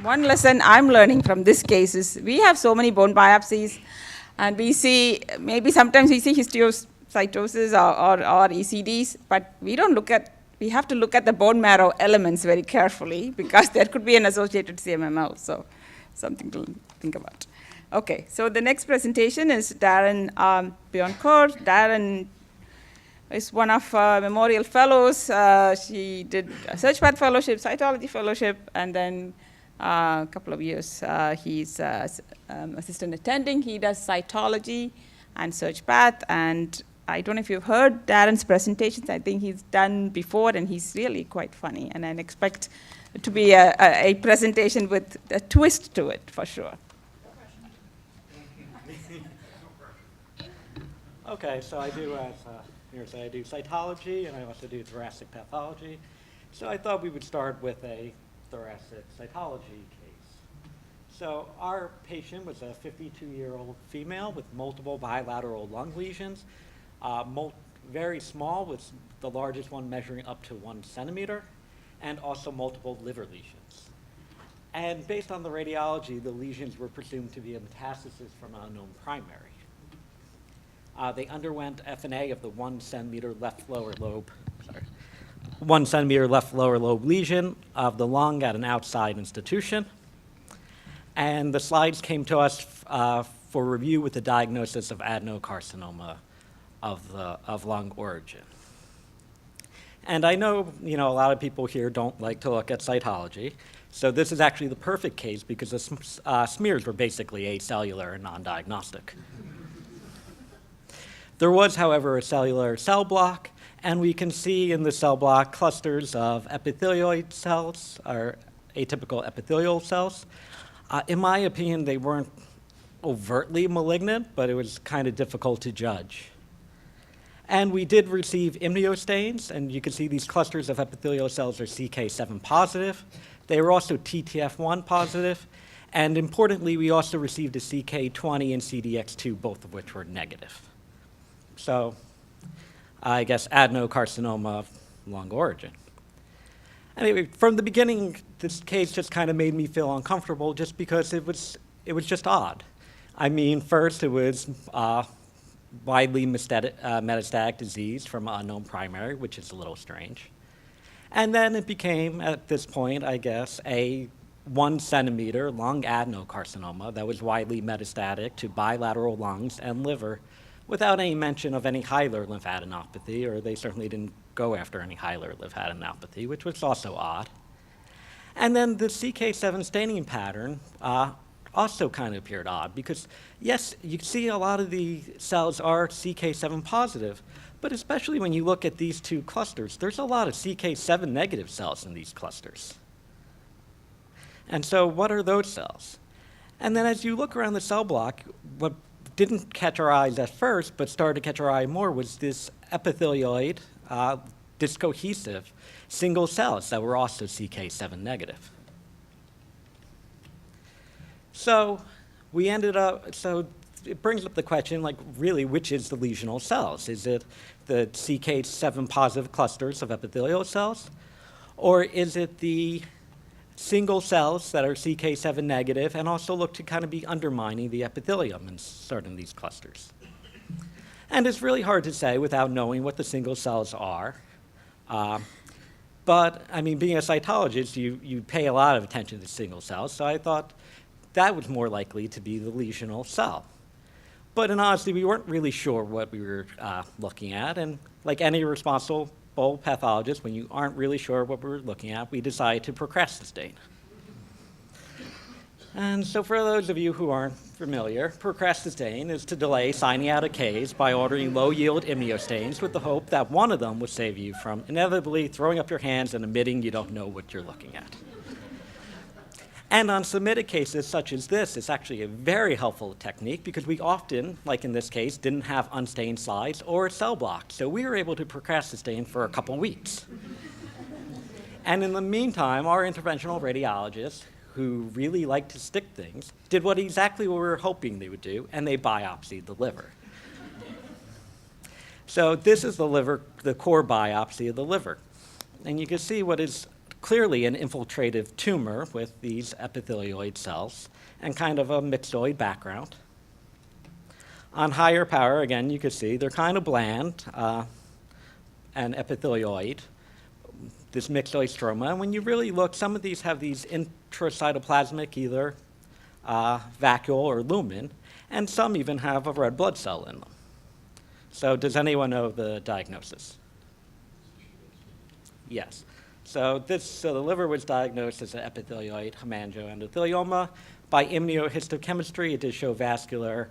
one lesson I'm learning from this case is we have so many bone biopsies, and we see, maybe sometimes we see histiocytosis or ECDs, but we don't look at, we have to look at the bone marrow elements very carefully because there could be an associated CMML, so something to think about. Okay, so the next presentation is Darren Buonocore. Darren is one of Memorial Fellows. She did a search path fellowship, cytology fellowship, and then a couple of years he's assistant attending. He does cytology and search path, and I don't know if you've heard Darren's presentations. I think he's done before, and he's really quite funny, and I expect it to be a presentation with a twist to it, for sure. Okay, so I do, as I do cytology, and I also do thoracic pathology. So I thought we would start with a thoracic cytology case. So our patient was a 52-year-old female with multiple bilateral lung lesions, very small, with the largest one measuring up to 1 centimeter, and also multiple liver lesions. And based on the radiology, the lesions were presumed to be a metastasis from an unknown primary. They underwent FNA of the 1 centimeter left lower lobe, 1 centimeter left lower lobe lesion of the lung at an outside institution. And the slides came to us for review with the diagnosis of adenocarcinoma of lung origin. And I know, a lot of people here don't like to look at cytology. So this is actually the perfect case because the smears were basically acellular and non-diagnostic. There was, however, a cellular cell block, and we can see in the cell block clusters of epithelioid cells, or atypical epithelial cells. In my opinion, they weren't overtly malignant, but it was kind of difficult to judge. And we did receive immunostains, and you can see these clusters of epithelial cells are CK7 positive. They were also TTF1 positive, and importantly, we also received a CK20 and CDX2, both of which were negative. So I guess adenocarcinoma of lung origin. Anyway, from the beginning, this case just kind of made me feel uncomfortable just because it was just odd. I mean, first it was widely metastatic disease from an unknown primary, which is a little strange. And then it became, at this point, I guess, a 1 centimeter lung adenocarcinoma that was widely metastatic to bilateral lungs and liver, without any mention of any hilar lymphadenopathy, or they certainly didn't go after any hilar lymphadenopathy, which was also odd. And then the CK7 staining pattern also kind of appeared odd, because yes, you can see a lot of the cells are CK7 positive, but especially when you look at these two clusters, there's a lot of CK7 negative cells in these clusters. And so what are those cells? And then as you look around the cell block, what didn't catch our eyes at first, but started to catch our eye more, was this epithelioid, discohesive single cells that were also CK7 negative. So we ended up, so it brings up the question, like, really, which is the lesional cells? Is it the CK7 positive clusters of epithelial cells? Or is it the single cells that are CK7 negative and also look to kind of be undermining the epithelium in certain of these clusters? And it's really hard to say without knowing what the single cells are. But, I mean, being a cytologist, you pay a lot of attention to single cells, so I thought that was more likely to be the lesional cell. But in honesty, we weren't really sure what we were looking at, and like any responsible pathologist, when you aren't really sure what we were looking at, we decided to procrastinate. And so for those of you who aren't familiar, procrastinating is to delay signing out a case by ordering low-yield immunostains with the hope that one of them will save you from inevitably throwing up your hands and admitting you don't know what you're looking at. And on submitted cases such as this, it's actually a very helpful technique because we often, like in this case, didn't have unstained slides or cell blocks. So we were able to procrastinate for a couple weeks. And in the meantime, our interventional radiologists, who really like to stick things, did exactly what we were hoping they would do, and they biopsied the liver. So this is the liver, the core biopsy of the liver. And you can see what is clearly an infiltrative tumor with these epithelioid cells and kind of a myxoid background. On higher power, again, you can see they're kind of bland and epithelioid, this myxoid stroma. And when you really look, some of these have these intracytoplasmic, either vacuole or lumen, and some even have a red blood cell in them. So does anyone know the diagnosis? Yes. So the liver was diagnosed as an epithelioid hemangioendothelioma. By immunohistochemistry, it did show vascular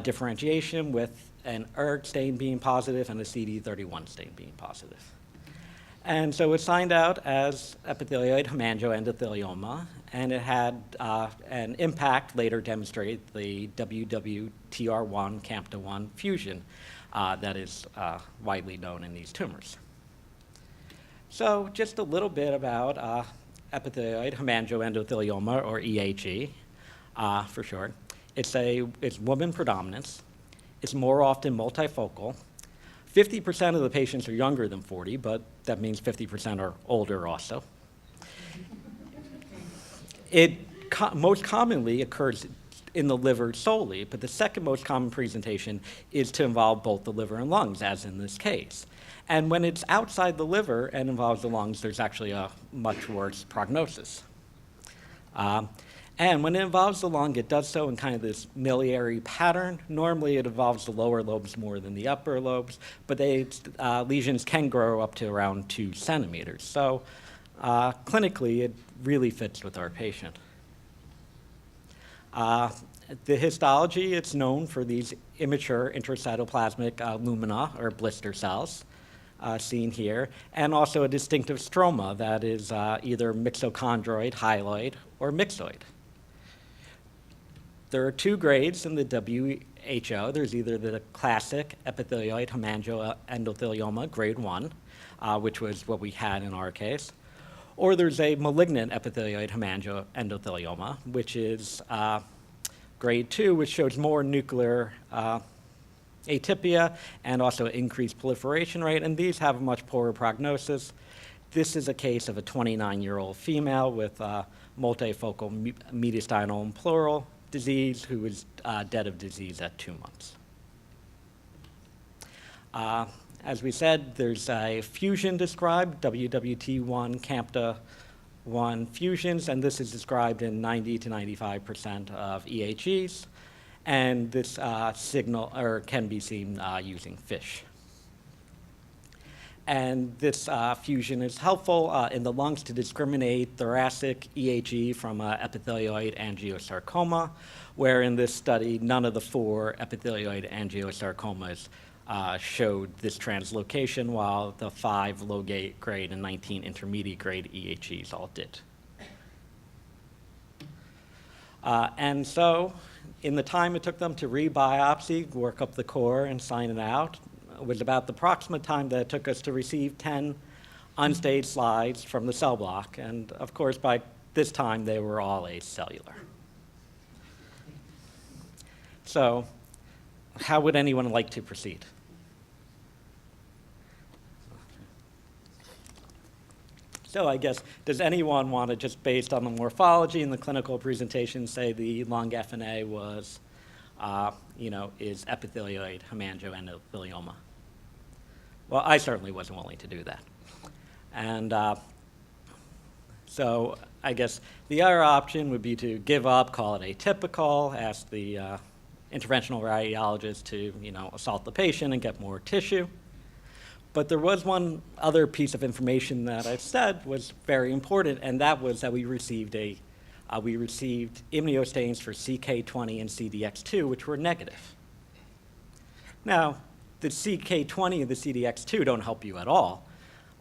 differentiation with an ERG stain being positive and a CD31 stain being positive. And so it signed out as epithelioid hemangioendothelioma, and it had an impact later demonstrated the WWTR1 CAMPTA1 fusion that is widely known in these tumors. So just a little bit about epithelioid hemangioendothelioma, or EHE for short. It's woman predominance. It's more often multifocal. 50% of the patients are younger than 40, but that means 50% are older also. It most commonly occurs in the liver solely, but the second most common presentation is to involve both the liver and lungs, as in this case. And when it's outside the liver and involves the lungs, there's actually a much worse prognosis. And when it involves the lung, it does so in kind of this miliary pattern. Normally, it involves the lower lobes more than the upper lobes, but lesions can grow up to around 2 centimeters. So clinically, it really fits with our patient. The histology, it's known for these immature intracytoplasmic lumina, or blister cells, seen here, and also a distinctive stroma that is either myxochondroid, hyaloid, or myxoid. There are 2 grades in the WHO. There's either the classic epithelioid hemangioendothelioma, grade 1, which was what we had in our case, or there's a malignant epithelioid hemangioendothelioma, which is grade 2, which shows more nuclear atypia and also increased proliferation rate, and these have a much poorer prognosis. This is a case of a 29-year-old female with multifocal mediastinal and pleural disease who was dead of disease at 2 months. As we said, there's a fusion described, WWT1 CAMPTA1 fusions, and this is described in 90 to 95% of EHEs. And this can be seen using FISH. And this fusion is helpful in the lungs to discriminate thoracic EHE from epithelioid angiosarcoma, where in this study, none of the 4 epithelioid angiosarcomas showed this translocation, while the 5 low-grade and 19 intermediate-grade EHEs all did. And so, in the time it took them to rebiopsy, work up the core, and sign it out, was about the approximate time that it took us to receive 10 unstaged slides from the cell block. And of course, by this time, they were all acellular. So how would anyone like to proceed? So I guess, does anyone want to, just based on the morphology and the clinical presentation, say the lung FNA was, is epithelioid hemangioendothelioma? Well, I certainly wasn't willing to do that. And so I guess the other option would be to give up, call it atypical, ask the interventional radiologist to, assault the patient and get more tissue. But there was one other piece of information that I said was very important, and that was that we received immunostains for CK20 and CDX2, which were negative. Now, the CK20 and the CDX2 don't help you at all,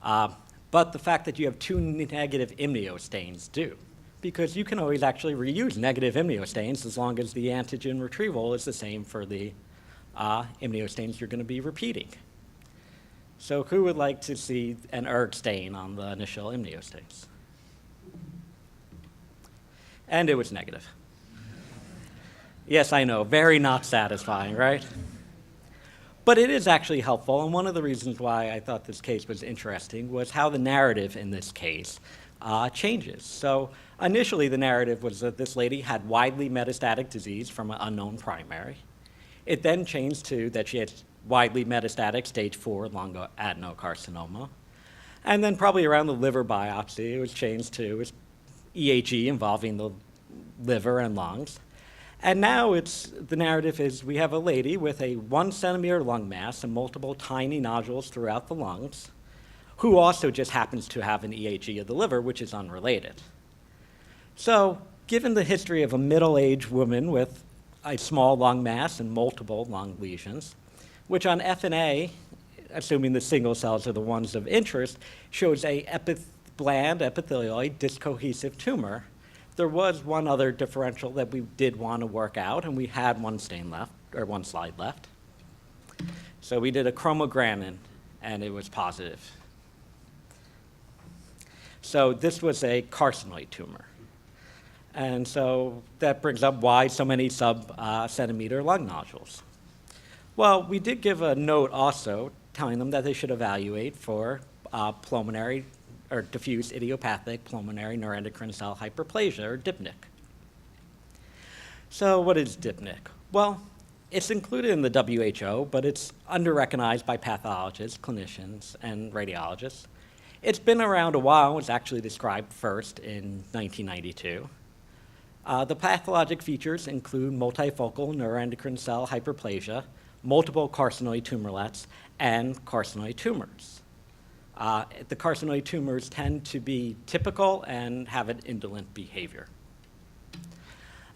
but the fact that you have 2 negative immunostains do, because you can always actually reuse negative immunostains as long as the antigen retrieval is the same for the immunostains you're going to be repeating. So who would like to see an ERG stain on the initial immunostains? And it was negative. Yes, I know, very not satisfying, right? But it is actually helpful, and one of the reasons why I thought this case was interesting was how the narrative in this case changes. So initially, the narrative was that this lady had widely metastatic disease from an unknown primary. It then changed to that she had widely metastatic stage 4 lung adenocarcinoma. And then probably around the liver biopsy, it was changed to EHE involving the liver and lungs. And now the narrative is we have a lady with a 1 centimeter lung mass and multiple tiny nodules throughout the lungs, who also just happens to have an EHE of the liver, which is unrelated. So given the history of a middle-aged woman with a small lung mass and multiple lung lesions, which on FNA, assuming the single cells are the ones of interest, shows a bland epithelioid discohesive tumor, there was one other differential that we did want to work out, and we had one slide left. So we did a chromogranin, and it was positive. So this was a carcinoid tumor. And so that brings up why so many sub-centimeter lung nodules. Well, we did give a note also telling them that they should evaluate for pulmonary or diffuse idiopathic pulmonary neuroendocrine cell hyperplasia, or DIPNIC. So what is DIPNIC? Well, it's included in the WHO, but it's under-recognized by pathologists, clinicians, and radiologists. It's been around a while. It was actually described first in 1992. The pathologic features include multifocal neuroendocrine cell hyperplasia, multiple carcinoid tumorlets, and carcinoid tumors. The carcinoid tumors tend to be typical and have an indolent behavior.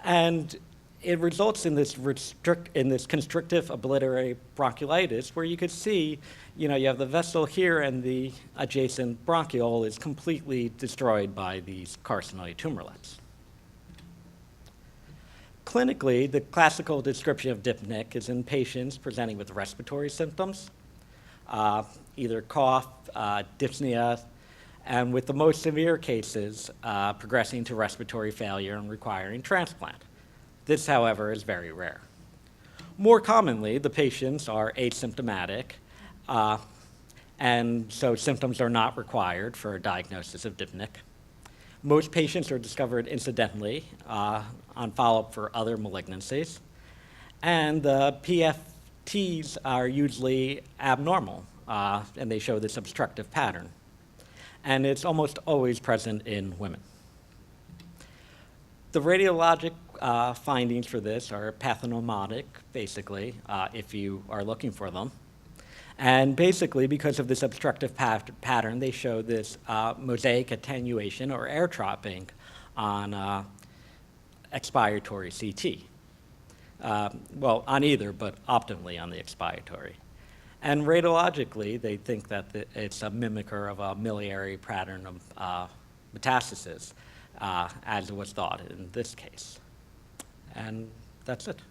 And it results in this constrictive obliterative bronchiolitis, where you could see, you have the vessel here and the adjacent bronchiole is completely destroyed by these carcinoid tumorlets. Clinically, the classical description of DIPNIC is in patients presenting with respiratory symptoms, either cough, dyspnea, and with the most severe cases, progressing to respiratory failure and requiring transplant. This, however, is very rare. More commonly, the patients are asymptomatic, and so symptoms are not required for a diagnosis of DIPNIC. Most patients are discovered incidentally on follow-up for other malignancies, and the PFTs are usually abnormal, and they show this obstructive pattern. And it's almost always present in women. The radiologic findings for this are pathognomonic, basically, if you are looking for them. And basically, because of this obstructive pattern, they show this mosaic attenuation or air trapping on expiratory CT. Well, on either, but optimally on the expiratory. And radiologically, they think that it's a mimicker of a miliary pattern of metastasis, as was thought in this case. And that's it.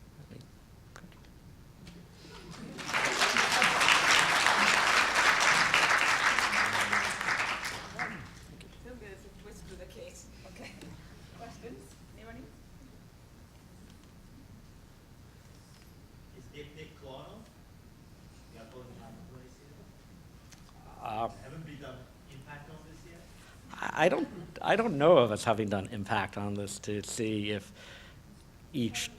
Haven't we done impact on this yet? I don't know of us having done impact on this to see if each.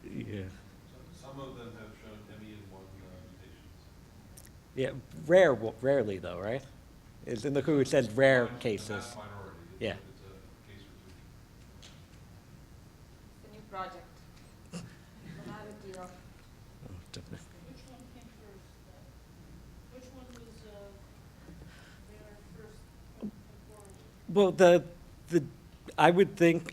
Yeah. Some of them have shown ME1 mutations. Yeah, rarely though, right? Is in the WHO it says rare cases. That's minority. Yeah. It's a case or two. The new project. Which one came first? Which one was their first before? Well, I would think,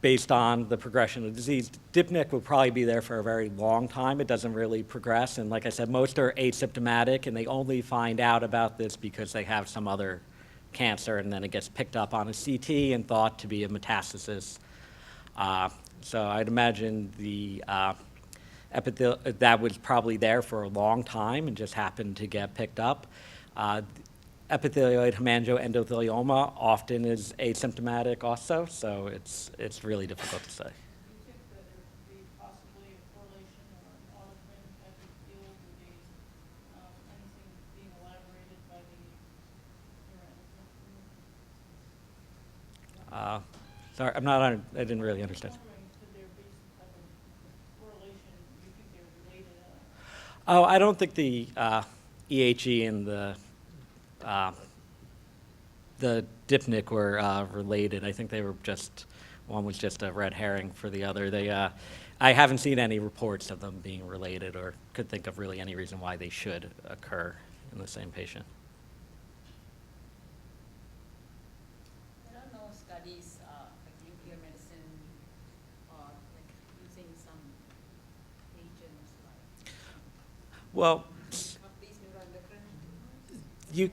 based on the progression of disease, DIPNIC will probably be there for a very long time. It doesn't really progress, and like I said, most are asymptomatic, and they only find out about this because they have some other cancer, and then it gets picked up on a CT and thought to be a metastasis. So I'd imagine the that was probably there for a long time and just happened to get picked up. Epithelioid hemangioendothelioma often is asymptomatic also, so it's really difficult to say. Do you think that there would be possibly a correlation or an autocrine type of deal with the anything being elaborated by the neuroendocrine? Sorry, I didn't really understand. Wondering, could there be some type of correlation, you think they're related? Oh, I don't think the EHE and the Dipnic were related. I think they were just, one was just a red herring for the other. I haven't seen any reports of them being related or could think of really any reason why they should occur in the same patient. There are no studies like nuclear medicine or like using some agents like Well, these neuroendocrine.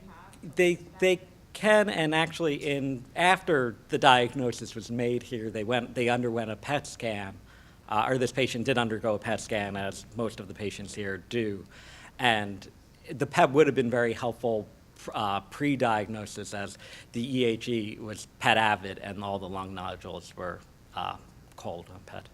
they can, and actually after the diagnosis was made here, they underwent a PET scan, or this patient did undergo a PET scan, as most of the patients here do, and the PET would have been very helpful pre-diagnosis, as the EHE was PET avid and all the lung nodules were cold on PET.